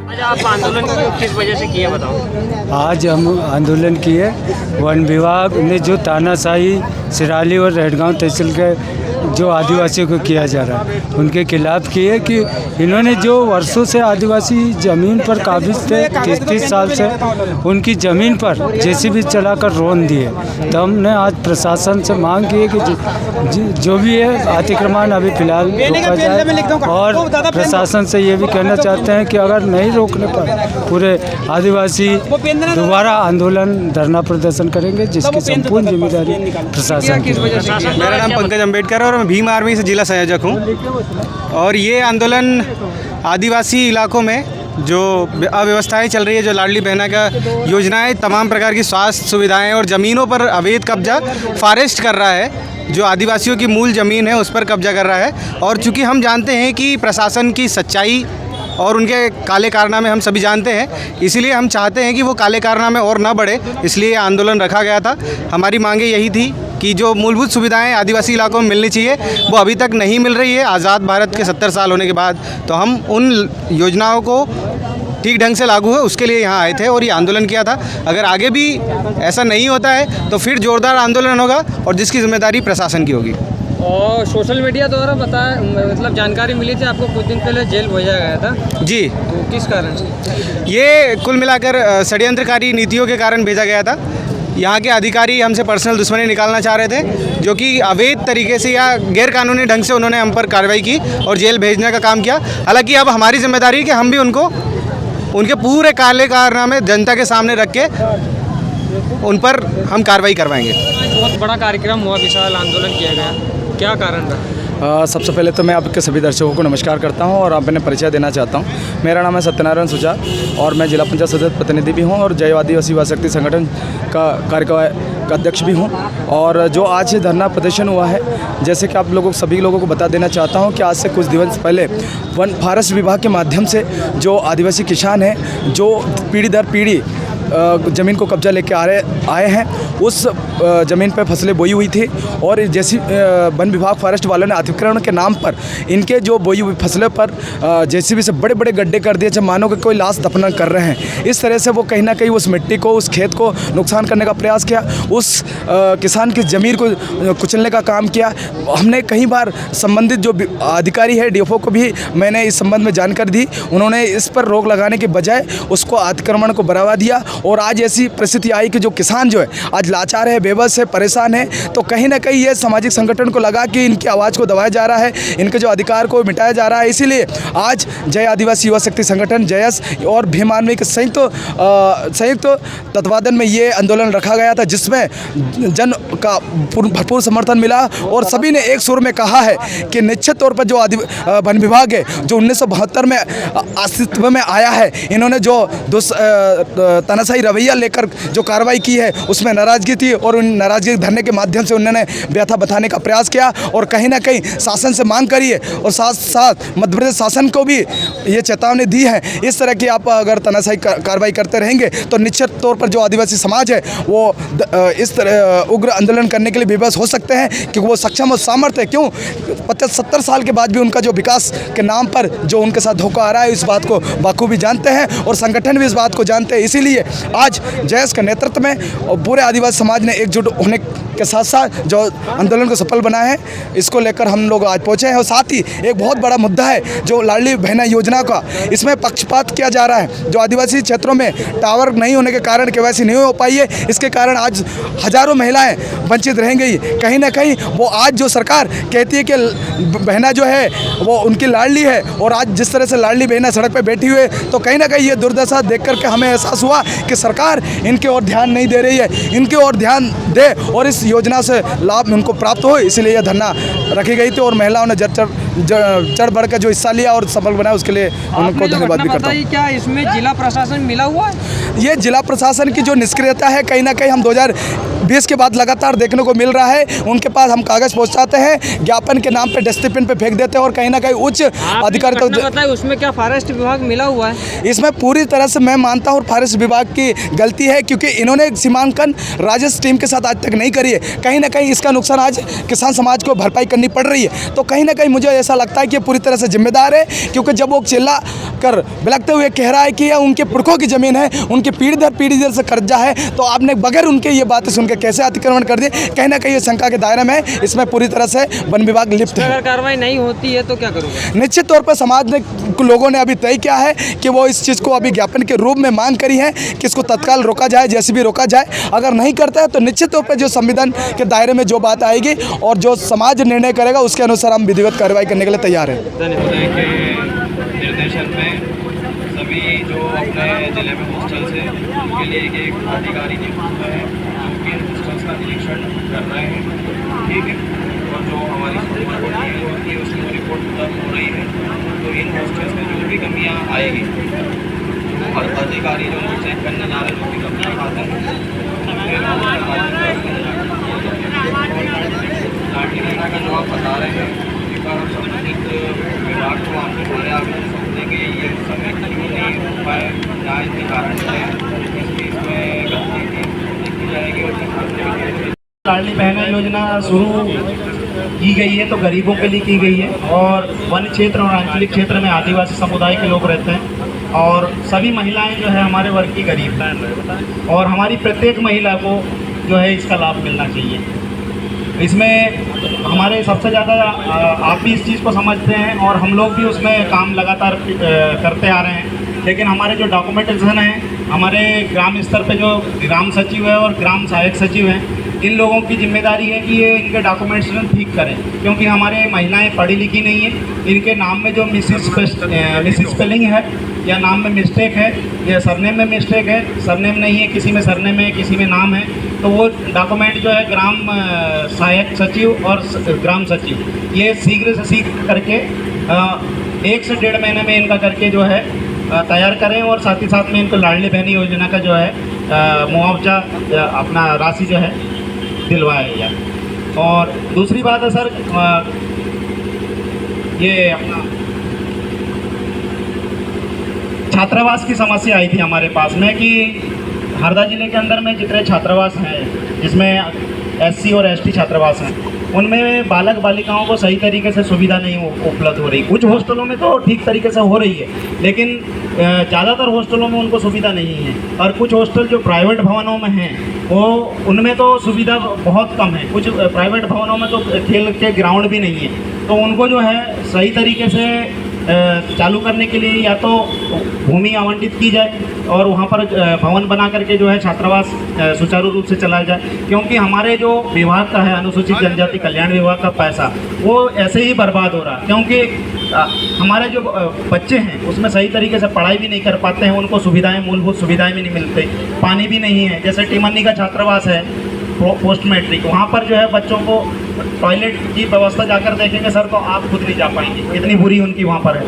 आज आप आंदोलन किस वजह से किए बताओ? आज हम आंदोलन किए, वन विभाग ने जो तानाशाही सिराली और रेडगांव तहसील के जो आदिवासियों को किया जा रहा है उनके खिलाफ किए कि इन्होंने जो वर्षों से आदिवासी ज़मीन पर काबिज थे 30 साल से, उनकी ज़मीन पर जेसीबी चलाकर रोन दिए। तो हमने आज प्रशासन से मांग की है कि जो भी है अतिक्रमण अभी फ़िलहाल रोका जाए, और प्रशासन से ये भी कहना चाहते हैं कि अगर नहीं रोकने पर पूरे आदिवासी दोबारा आंदोलन धरना प्रदर्शन करेंगे, जिसकी संपूर्ण जिम्मेदारी प्रशासन की। मेरा नाम पंकज अम्बेडकर और मैं भीम आर्मी से जिला संयोजक हूँ। और ये आंदोलन आदिवासी इलाकों में जो अव्यवस्थाएं चल रही है, जो लाडली बहना का योजनाएं, तमाम प्रकार की स्वास्थ्य सुविधाएं और ज़मीनों पर अवैध कब्जा फॉरेस्ट कर रहा है, जो आदिवासियों की मूल ज़मीन है उस पर कब्जा कर रहा है। और चूँकि हम जानते हैं कि प्रशासन की सच्चाई और उनके काले कारनामे हम सभी जानते हैं, इसीलिए हम चाहते हैं कि वो काले कारनामे और ना बढ़े, इसलिए आंदोलन रखा गया था। हमारी मांगे यही थी कि जो मूलभूत सुविधाएं आदिवासी इलाकों में मिलनी चाहिए वो अभी तक नहीं मिल रही है आज़ाद भारत के 70 साल होने के बाद। तो हम उन योजनाओं को ठीक ढंग से लागू है उसके लिए यहाँ आए थे और ये आंदोलन किया था। अगर आगे भी ऐसा नहीं होता है तो फिर जोरदार आंदोलन होगा और जिसकी जिम्मेदारी प्रशासन की होगी। और सोशल मीडिया द्वारा मतलब जानकारी मिली थी आपको कुछ दिन पहले जेल भेजा गया था जी, तो किस कारण से? ये कुल मिलाकर षड्यंत्रकारी नीतियों के कारण भेजा गया था। यहाँ के अधिकारी हमसे पर्सनल दुश्मनी निकालना चाह रहे थे, जो कि अवैध तरीके से या गैरकानूनी ढंग से उन्होंने हम पर कार्रवाई की और जेल भेजने का काम किया। हालांकि अब हमारी जिम्मेदारी है कि हम भी उनको उनके पूरे काले कारनामे जनता के सामने रख के उन पर हम कार्रवाई करवाएंगे। बहुत बड़ा कार्यक्रम हुआ, विशाल आंदोलन किया गया, क्या कारण रहा? सबसे पहले तो मैं आपके सभी दर्शकों को नमस्कार करता हूं और अपने परिचय देना चाहता हूं। मेरा नाम है सत्यनारायण सुचार और मैं जिला पंचायत सदस्य प्रतिनिधि भी हूं और जय आदिवासी युवा शक्ति संगठन का कार्यक्रम का अध्यक्ष भी हूं। और जो आज ये धरना प्रदर्शन हुआ है, जैसे कि आप लोगों सभी लोगों को बता देना चाहता हूं कि आज से कुछ दिवस पहले वन फॉरेस्ट विभाग के माध्यम से जो आदिवासी किसान हैं, जो पीढ़ी दर पीढ़ी ज़मीन को कब्जा लेके आए हैं, उस ज़मीन पर फसलें बोई हुई थी और जैसी वन विभाग फॉरेस्ट वालों ने अतिक्रमण के नाम पर इनके जो बोई हुई फसलों पर जेसीबी से बड़े बड़े गड्ढे कर दिए, जब मानो कि कोई लाश दफन कर रहे हैं। इस तरह से वो कहीं ना कहीं उस मिट्टी को, उस खेत को नुकसान करने का प्रयास किया, उस किसान की ज़मीन को कुचलने का काम किया। हमने कई बार संबंधित जो अधिकारी है डीएफओ को भी मैंने इस संबंध में जानकारी दी, उन्होंने इस पर रोक लगाने के बजाय उसको अतिक्रमण को बढ़ावा दिया। और आज ऐसी परिस्थिति आई कि जो किसान जो है आज लाचार है, बेबस है, परेशान है। तो कहीं ना कहीं ये सामाजिक संगठन को लगा कि इनकी आवाज़ को दबाया जा रहा है, इनके जो अधिकार को मिटाया जा रहा है। इसीलिए आज जय आदिवासी युवा शक्ति संगठन जयस और भीम आर्मी के संयुक्त तत्वाधान में ये आंदोलन रखा गया था, जिसमें जन का भरपूर समर्थन मिला और सभी ने एक सुर में कहा है कि निश्चित तौर पर जो वन विभाग है जो 1972 में अस्तित्व में आया है, इन्होंने जो तानाशाही रवैया लेकर जो कार्रवाई की है उसमें नाराज़गी थी और उन नाराज़गी धरने के माध्यम से उन्होंने व्यथा बताने का प्रयास किया और कहीं ना कहीं शासन से मांग करी है और साथ साथ मध्य प्रदेश शासन को भी ये चेतावनी दी है, इस तरह की आप अगर तानाशाही कार्रवाई करते रहेंगे तो निश्चित तौर पर जो आदिवासी समाज है वो इस तरह उग्र आंदोलन करने के लिए विवश हो सकते हैं, क्योंकि वो सक्षम और सामर्थ्य है। क्यों 50-70 साल के बाद भी उनका जो विकास के नाम पर जो उनके साथ धोखा आ रहा है, इस बात को बखूबी जानते हैं और संगठन भी इस बात को जानते हैं। इसीलिए आज जयस के नेतृत्व में और पूरे आदिवासी समाज ने एकजुट होने के साथ साथ जो आंदोलन को सफल बनाया है, इसको लेकर हम लोग आज पहुंचे हैं। और साथ ही एक बहुत बड़ा मुद्दा है जो लाडली बहना योजना का, इसमें पक्षपात किया जा रहा है। जो आदिवासी क्षेत्रों में टावर नहीं होने के कारण केवाईसी नहीं हो पाई है, इसके कारण आज हजारों महिलाएं वंचित रहेंगी। कहीं ना कहीं वो आज जो सरकार कहती है कि बहना जो है वो उनकी लाडली है और आज जिस तरह से लाडली बहना सड़क पर बैठी हुई है, तो कहीं ना कहीं ये दुर्दशा देख करके हमें एहसास हुआ कि सरकार इनके ओर ध्यान नहीं दे रही है, इनके ओर ध्यान दे और इस योजना से लाभ उनको प्राप्त हो। इसलिए यह धरना रखी गई थी और महिलाओं ने चढ़ बढ़ कर जो हिस्सा लिया और सफल बनाया, उसके लिए उनको धन्यवाद भी करता हूँ। क्या इसमें जिला प्रशासन मिला हुआ है? ये जिला प्रशासन की जो निष्क्रियता है, कहीं ना कहीं हम 20 के बाद लगातार देखने को मिल रहा है। उनके पास हम कागज़ पहुँचाते हैं, ज्ञापन के नाम पे डस्टबिन पे फेंक देते हैं और कहीं ना कहीं उच्च अधिकारी तक बताए उसमें क्या फॉरेस्ट विभाग मिला हुआ है? इसमें पूरी तरह से मैं मानता हूँ फॉरेस्ट विभाग की गलती है, क्योंकि इन्होंने सीमांकन राजस्व टीम के साथ आज तक नहीं करी है। कहीं ना कहीं इसका नुकसान आज किसान समाज को भरपाई करनी पड़ रही है। तो कहीं ना कहीं मुझे ऐसा लगता है कि पूरी तरह से जिम्मेदार है, क्योंकि जब वो चिल्ला कर बिलखते हुए कह रहा है कि यह उनके पुरखों की ज़मीन है, उनकी पीढ़ी दर से कर्जा है, तो आपने बगैर उनके ये बातें सुन के कैसे अतिक्रमण कर दिए? कहीं ना कहीं ये शंका के दायरे में इसमें पूरी तरह से वन विभाग लिप्त है। अगर कार्रवाई नहीं होती है तो क्या करोगे? निश्चित तौर पर समाज ने लोगों ने अभी तय किया है कि वो इस चीज़ को अभी ज्ञापन के रूप में मांग करी है कि इसको तत्काल रोका जाए, जैसे भी रोका जाए। अगर नहीं करता है तो निश्चित तौर पर जो संविधान के दायरे में जो बात आएगी और जो समाज निर्णय करेगा उसके अनुसार हम विधिवत कार्रवाई करने के लिए तैयार हैं। निर्देशन में सभी जो अपने ज़िले में हॉस्टल्स है उनके लिए एक अधिकारी नियुक्त है जो कि हॉस्टल्स का निरीक्षण कर रहे हैं, ठीक है। और जो हमारी सुप्रीम कोर्ट है उनकी उसमें रिपोर्ट उपलब्ध हो रही है, तो इन हॉस्टल्स में जो भी कमियाँ आएगी हर अधिकारी जो चेक करने जा रहे हैं जो भी कमियाँ आते हैं लाडली बहना का जो आप बता रहे हैं, एक बार हम संबंधित विभाग को आपके हमारे आवेदन सौंपने के ये समय क्यों नहीं हो पाए, क्या इसके कारण है, इसमें गलती देखी जाएगी। और लाडली बहना योजना शुरू की गई है तो गरीबों के लिए की गई है, और वन क्षेत्र और आंचलिक क्षेत्र में आदिवासी समुदाय के लोग रहते हैं और सभी महिलाएं जो है हमारे वर्ग की गरीब हैं और हमारी प्रत्येक महिला को जो है इसका लाभ मिलना चाहिए। इसमें हमारे सबसे ज़्यादा आप भी इस चीज़ को समझते हैं और हम लोग भी उसमें काम लगातार करते आ रहे हैं, लेकिन हमारे जो डॉक्यूमेंटेशन है हमारे ग्राम स्तर पे जो ग्राम सचिव है और ग्राम सहायक सचिव हैं, इन लोगों की जिम्मेदारी है कि ये इनके डॉक्यूमेंटेशन ठीक करें, क्योंकि हमारे महिलाएं पढ़ी लिखी नहीं है। इनके नाम में जो मिस स्पेलिंग है या नाम में मिस्टेक है या सरनेम में मिस्टेक है, सरनेम नहीं है, किसी में सरनेम है किसी में नाम है, तो वो डॉक्यूमेंट जो है ग्राम सहायक सचिव और ग्राम सचिव ये शीघ्र से शीघ्र करके 1 से 1.5 महीने में इनका करके जो है तैयार करें और साथ ही साथ में इनको लाडली बहन योजना का जो है मुआवजा अपना राशि जो है दिलवाया जाए। और दूसरी बात है सर, ये अपना छात्रावास की समस्या आई थी हमारे पास में कि हरदा जिले के अंदर में जितने छात्रावास हैं जिसमें SC और ST छात्रावास हैं उनमें बालक बालिकाओं को सही तरीके से सुविधा नहीं उपलब्ध हो रही। कुछ हॉस्टलों में तो ठीक तरीके से हो रही है, लेकिन ज़्यादातर हॉस्टलों में उनको सुविधा नहीं है। और कुछ हॉस्टल जो प्राइवेट भवनों में हैं वो उनमें तो सुविधा बहुत कम है। कुछ प्राइवेट भवनों में तो खेल के ग्राउंड भी नहीं है, तो उनको जो है सही तरीके से चालू करने के लिए या तो भूमि आवंटित की जाए और वहाँ पर भवन बना करके जो है छात्रावास सुचारू रूप से चलाया जाए, क्योंकि हमारे जो विभाग का है अनुसूचित जनजाति कल्याण विभाग का पैसा वो ऐसे ही बर्बाद हो रहा है, क्योंकि हमारे जो बच्चे हैं उसमें सही तरीके से पढ़ाई भी नहीं कर पाते हैं, उनको सुविधाएं मूलभूत सुविधाएं भी नहीं मिलती, पानी भी नहीं है। जैसे टीमन्नी का छात्रावास है पोस्ट मैट्रिक, वहाँ पर जो है बच्चों को टॉयलेट की व्यवस्था जाकर देखेंगे सर तो आप खुद नहीं जा पाएंगे, इतनी बुरी उनकी वहाँ पर है।